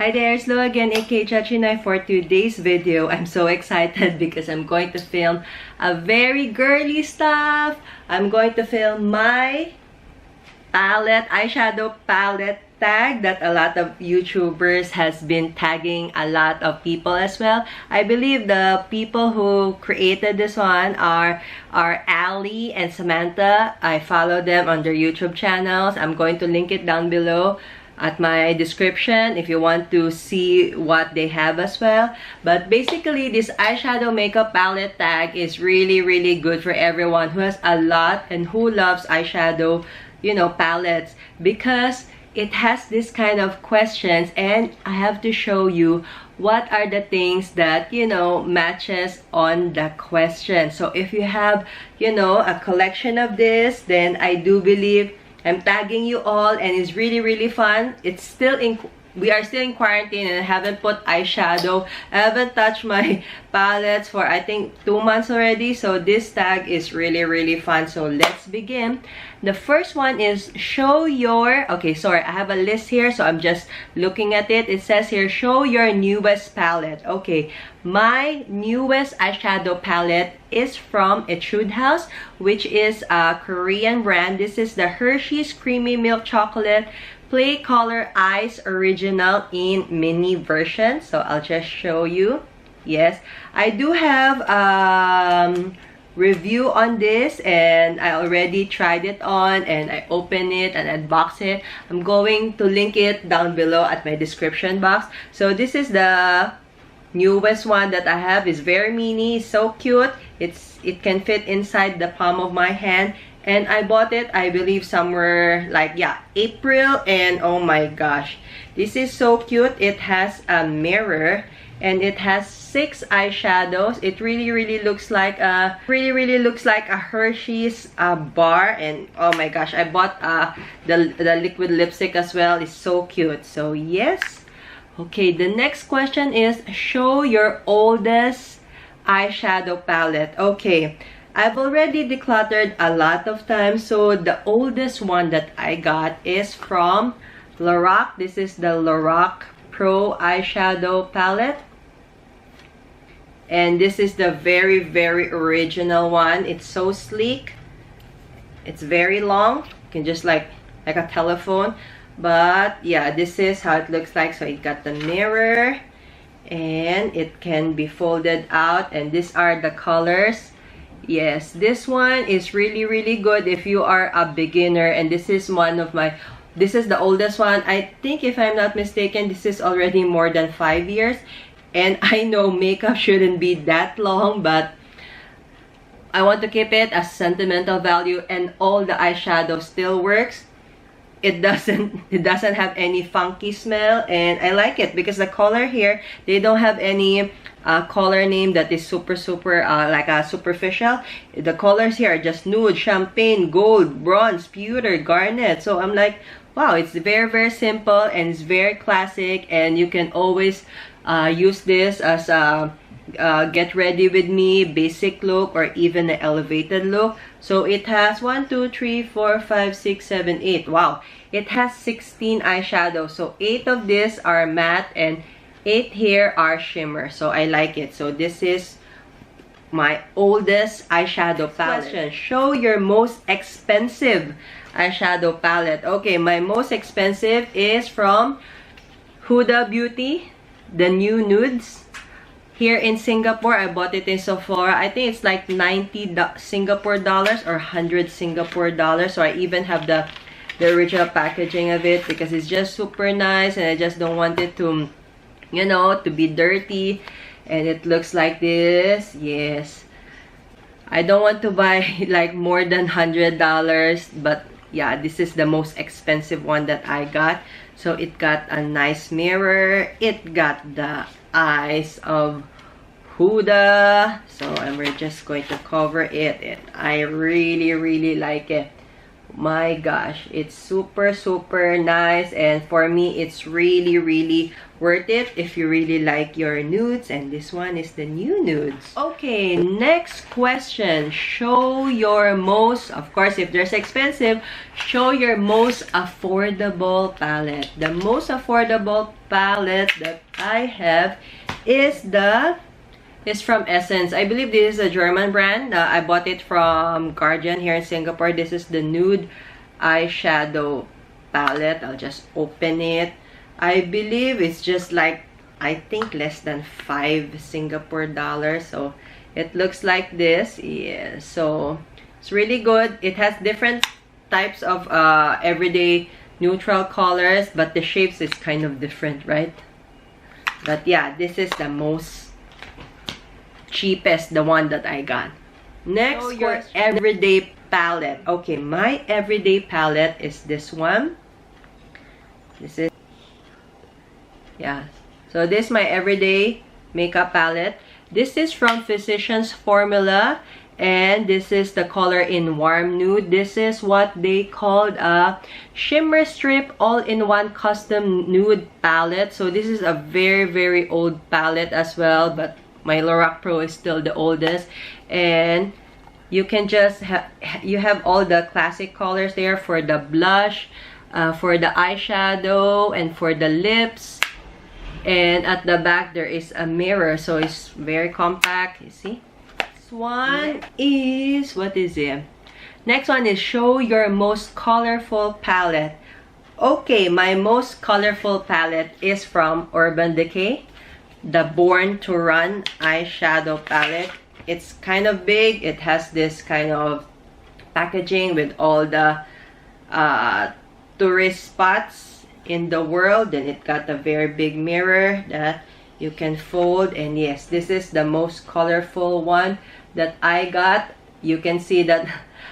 Hi there, it's Lo again, aka Pinay. For today's video, I'm so excited because I'm going to film a very girly stuff. I'm going to film my eyeshadow palette tag that a lot of YouTubers has been tagging a lot of people as well. I believe the people who created this one are Ali and Samantha. I follow them on their YouTube channels. I'm going to link it down below at my description if you want to see what they have as well. But basically, this eyeshadow makeup palette tag is really good for everyone who has a lot and who loves eyeshadow, you know, palettes, because it has this kind of questions, and I have to show you what are the things that, you know, matches on the question. So if you have, you know, a collection of this, then I do believe I'm tagging you all, and it's really fun. It's still in, we are still in quarantine, and I haven't put eyeshadow. I haven't touched my palettes for I think 2 months already. So this tag is really fun. So let's begin. The first one is show your, okay, sorry, I have a list here, so I'm just looking at it. It says here, show your newest palette. Okay, my newest eyeshadow palette is from Etude House, which is a Korean brand. This is the Hershey's Creamy Milk Chocolate Play Color Eyes Original in mini version. So I'll just show you. Yes, I do have review on this, and I already tried it on, and I opened it and unboxed it. I'm going to link it down below at my description box. So this is the newest one that I have. Is very mini, so cute. It can fit inside the palm of my hand, and I bought it, I believe, somewhere like, yeah, April, and oh my gosh, this is so cute. It has a mirror, and it has 6 eyeshadows. It really looks like a Hershey's bar, and oh my gosh, I bought the liquid lipstick as well. It's so cute. So yes. Okay, the next question is show your oldest eyeshadow palette. Okay, I've already decluttered a lot of times, so the oldest one that I got is from Lorac. This is the Lorac Pro eyeshadow palette, and this is the very original one. It's so sleek. It's very long. You can just like a telephone. But yeah, this is how it looks like. So it got the mirror, and it can be folded out, and these are the colors. Yes, this one is really good if you are a beginner, and this is one of my, this is the oldest one. I think, if I'm not mistaken, this is already more than 5 years. And I know makeup shouldn't be that long, but I want to keep it as sentimental value, and all the eyeshadow still works. It doesn't have any funky smell, and I like it because the color here, they don't have any color name that is super like a superficial. The colors here are just nude, champagne, gold, bronze, pewter, garnet. So I'm like, wow, it's very simple, and it's very classic, and you can always use this as a get ready with me basic look, or even an elevated look. So it has 1 2 3 4 5 6 7 8. Wow, it has 16 eyeshadows. So 8 of these are matte, and 8 here are shimmer. So I like it. So this is my oldest eyeshadow palette. Question: show your most expensive eyeshadow palette. Okay, my most expensive is from Huda Beauty, the new nudes. Here in Singapore, I bought it in Sephora. I think it's like 90 Singapore dollars or 100 Singapore dollars. So I even have the original packaging of it, because it's just super nice, and I just don't want it to, you know, to be dirty. And it looks like this. Yes, I don't want to buy like more than $100, but yeah, this is the most expensive one that I got. So it got a nice mirror. It got the eyes of Huda. So we're just going to cover it, and I really like it. My gosh, it's super nice, and for me it's really worth it if you really like your nudes, and this one is the new nudes. Okay, next question. Show your most, of course if there's expensive, show your most affordable palette. The most affordable palette that I have is from Essence. I believe this is a German brand. I bought it from Guardian here in Singapore. This is the nude eyeshadow palette. I'll just open it. I believe it's just like, I think less than 5 Singapore dollars. So it looks like this. Yeah, so it's really good. It has different types of everyday neutral colors, but the shapes is kind of different, right? But yeah, this is the most cheapest, the one that I got. Next, your everyday palette. Okay, my everyday palette is this one. This is, yeah, so this is my everyday makeup palette. This is from Physicians Formula, and this is the color in warm nude. This is what they called a shimmer strip all-in-one custom nude palette. So this is a very old palette as well, but my Lorac Pro is still the oldest, and you can just you have all the classic colors there for the blush, for the eyeshadow, and for the lips. And at the back there is a mirror, so it's very compact. You see, this one is, what is it? Next one is show your most colorful palette. Okay, my most colorful palette is from Urban Decay, the Born to Run eyeshadow palette. It's kind of big. It has this kind of packaging with all the tourist spots in the world. Then it got a very big mirror that you can fold, and yes, this is the most colorful one that I got. You can see that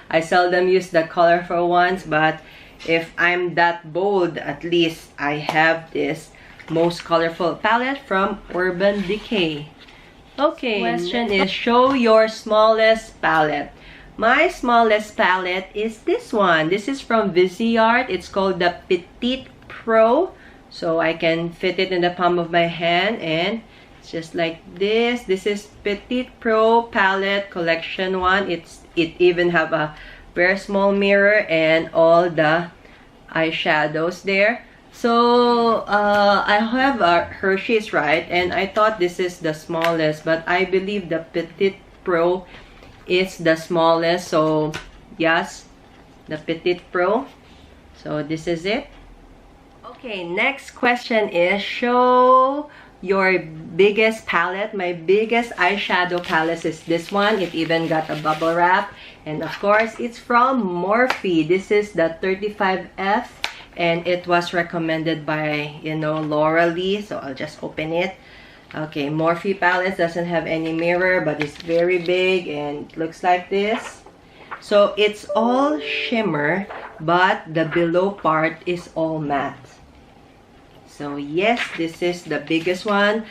I seldom use the colorful ones, but if I'm that bold, at least I have this most colorful palette from Urban Decay. Okay, question is show your smallest palette. My smallest palette is this one. This is from Viseart. It's called the Petite Pro. So I can fit it in the palm of my hand, and it's just like this. This is Petite Pro palette collection one. It even have a very small mirror and all the eyeshadows there. So I have Hershey's, right, and I thought this is the smallest, but I believe the Petite Pro is the smallest. So yes, the Petite Pro. So this is it. Okay, next question is show your biggest palette. My biggest eyeshadow palette is this one. It even got a bubble wrap, and of course it's from Morphe. This is the 35F, and it was recommended by, you know, Laura Lee. So I'll just open it. Okay, Morphe palette doesn't have any mirror, but it's very big, and it looks like this. So it's all shimmer, but the below part is all matte. So yes, this is the biggest one.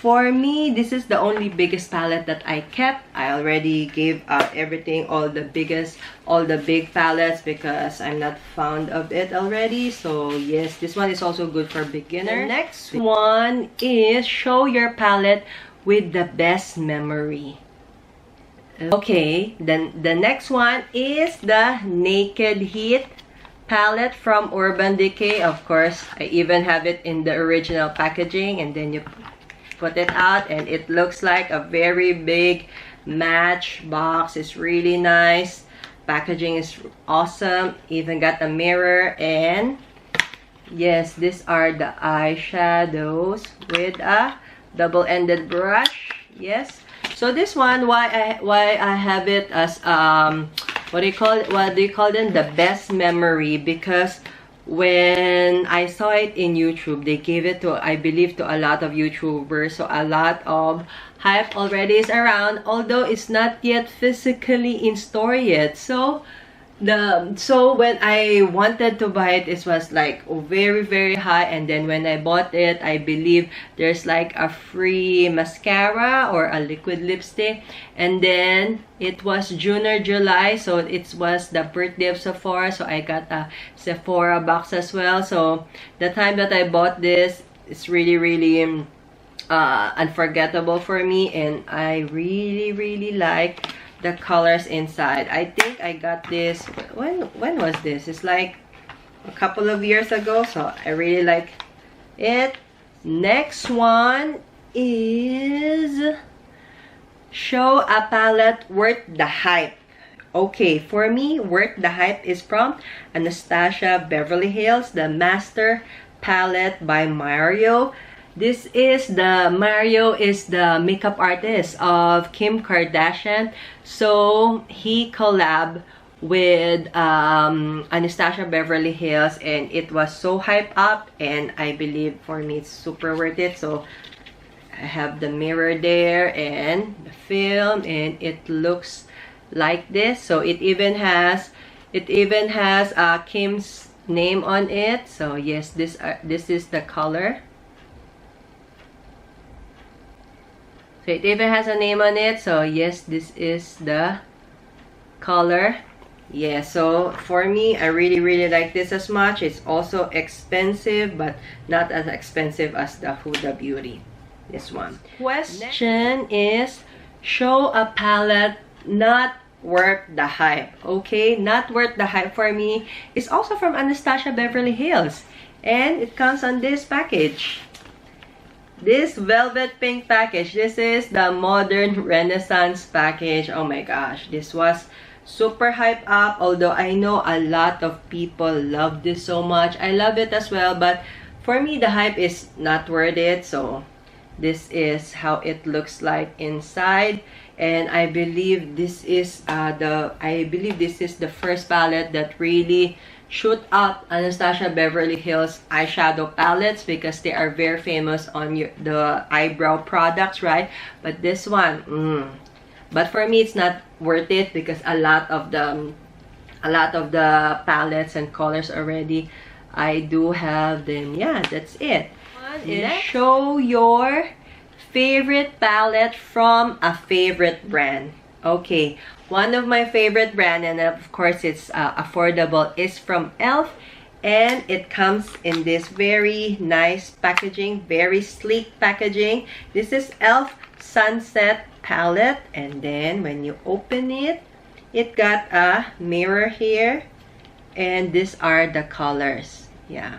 For me, this is the only biggest palette that I kept. I already gave out everything, all the big palettes, because I'm not fond of it already. So yes, this one is also good for beginner. The next one is show your palette with the best memory. Okay, then the next one is the Naked Heat palette from Urban Decay. Of course, I even have it in the original packaging, and then you put it out and it looks like a very big match box. It's really nice. Packaging is awesome. Even got a mirror, and yes, these are the eyeshadows with a double-ended brush. Yes. So this one, why I have it as what do you call them, the best memory, because when I saw it in YouTube, they gave it to, I believe, to a lot of YouTubers. So a lot of hype already is around, although it's not yet physically in store yet. So So when I wanted to buy it, it was like very, very high, and then when I bought it, I believe there's like a free mascara or a liquid lipstick, and then it was June or July, so it was the birthday of Sephora, so I got a Sephora box as well. So the time that I bought this, it's really, really unforgettable for me, and I really, really like the colors inside. I think I got this, when was this? It's like a couple of years ago, so I really like it. Next one is Show a Palette Worth the Hype. Okay, for me, Worth the Hype is from Anastasia Beverly Hills, the Master Palette by Mario. This is Mario is the makeup artist of Kim Kardashian. So he collabed with Anastasia Beverly Hills, and it was so hyped up, and I believe for me it's super worth it. So I have the mirror there and the film, and it looks like this. So it even has Kim's name on it. So yes, this is the color. So it even has a name on it. So yes, this is the color. Yeah, so for me, I really, really like this as much. It's also expensive, but not as expensive as the Huda Beauty. This one. Question is, show a palette not worth the hype. Okay, not worth the hype for me is also from Anastasia Beverly Hills. And it comes on this package. This velvet pink package. This is the Modern Renaissance package. Oh my gosh, this was super hyped up. Although I know a lot of people love this so much. I love it as well, but for me, the hype is not worth it. So this is how it looks like inside. And I believe this is the first palette that really shoot up Anastasia Beverly Hills eyeshadow palettes, because they are very famous on the eyebrow products, right? But this one, but for me, it's not worth it, because a lot of the palettes and colors already, I do have them. Yeah, that's it. Show your favorite palette from a favorite brand. Okay, one of my favorite brand, and of course it's affordable, is from ELF, and it comes in this very nice packaging, very sleek packaging. This is ELF Sunset palette, and then when you open it, it got a mirror here, and these are the colors. Yeah.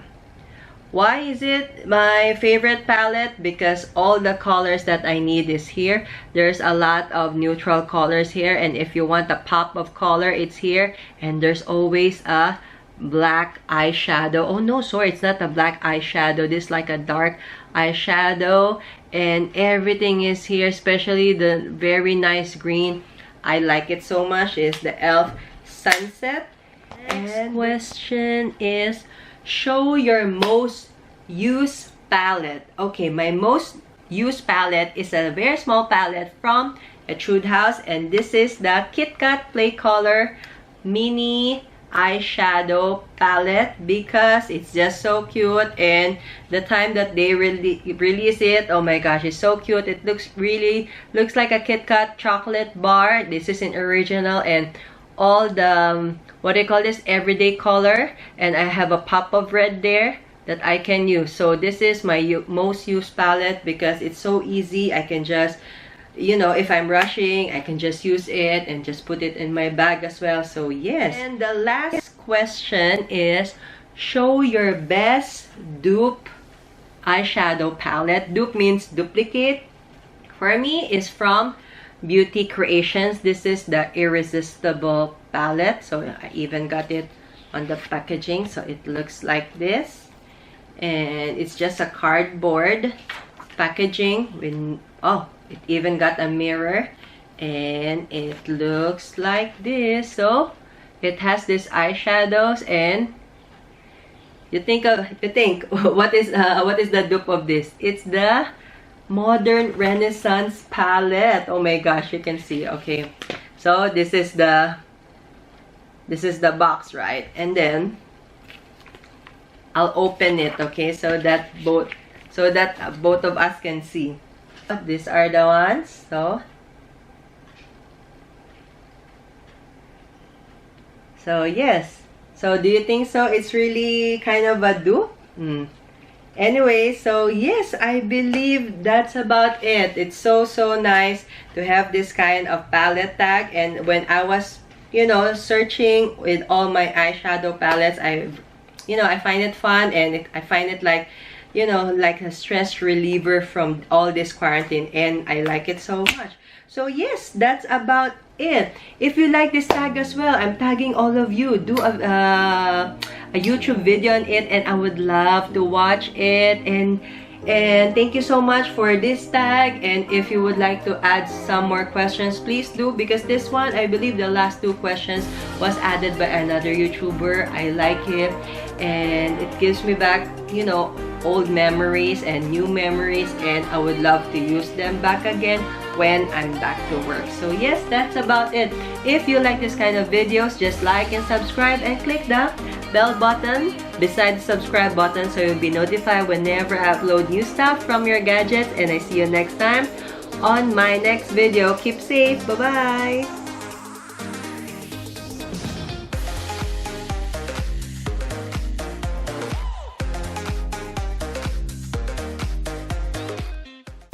Why is it my favorite palette? Because all the colors that I need is here. There's a lot of neutral colors here, and if you want a pop of color, it's here. And there's always a black eyeshadow. Oh no, sorry, it's not a black eyeshadow. This is like a dark eyeshadow, and everything is here, especially the very nice green. I like it so much. It's the ELF Sunset. And question is, show your most used palette. Okay, my most used palette is a very small palette from Etude House, and this is the Kit Kat Play Color Mini Eyeshadow Palette, because it's just so cute, and the time that they release it, oh my gosh, it's so cute. It looks like a Kit Kat chocolate bar. This is an original, and all the what do you call this, everyday color, and I have a pop of red there that I can use. So this is my most used palette, because it's so easy. I can just, you know, if I'm rushing, I can just use it and just put it in my bag as well. So yes. And the last question is, show your best dupe eyeshadow palette. Dupe means duplicate. For me, is from Beauty Creations. This is the Irresistible palette. So I even got it on the packaging. So it looks like this, and it's just a cardboard packaging with, oh, it even got a mirror, and it looks like this. So it has these eyeshadows, and you think what is the dupe of this? It's the Modern Renaissance palette. Oh my gosh, you can see. Okay, so this is the This is the box, right? And then I'll open it, okay, so that both of us can see. These are the ones. So yes. So do you think so? It's really kind of a dupe? Anyway, so yes, I believe that's about it. It's so nice to have this kind of palette tag. And when I was, you know, searching with all my eyeshadow palettes, I find it fun, and I find it like, you know, like a stress reliever from all this quarantine, and I like it so much. So yes, that's about it. If you like this tag as well, I'm tagging all of you. Do a YouTube video on it, and I would love to watch it. And thank you so much for this tag. And if you would like to add some more questions, please do, because this one, I believe the last 2 questions was added by another YouTuber. I like it, and it gives me back, you know, old memories and new memories, and I would love to use them back again when I'm back to work. So yes, that's about it. If you like this kind of videos, just like and subscribe, and click the bell button beside the subscribe button so you'll be notified whenever I upload new stuff from your gadgets. And I see you next time on my next video. Keep safe. Bye bye.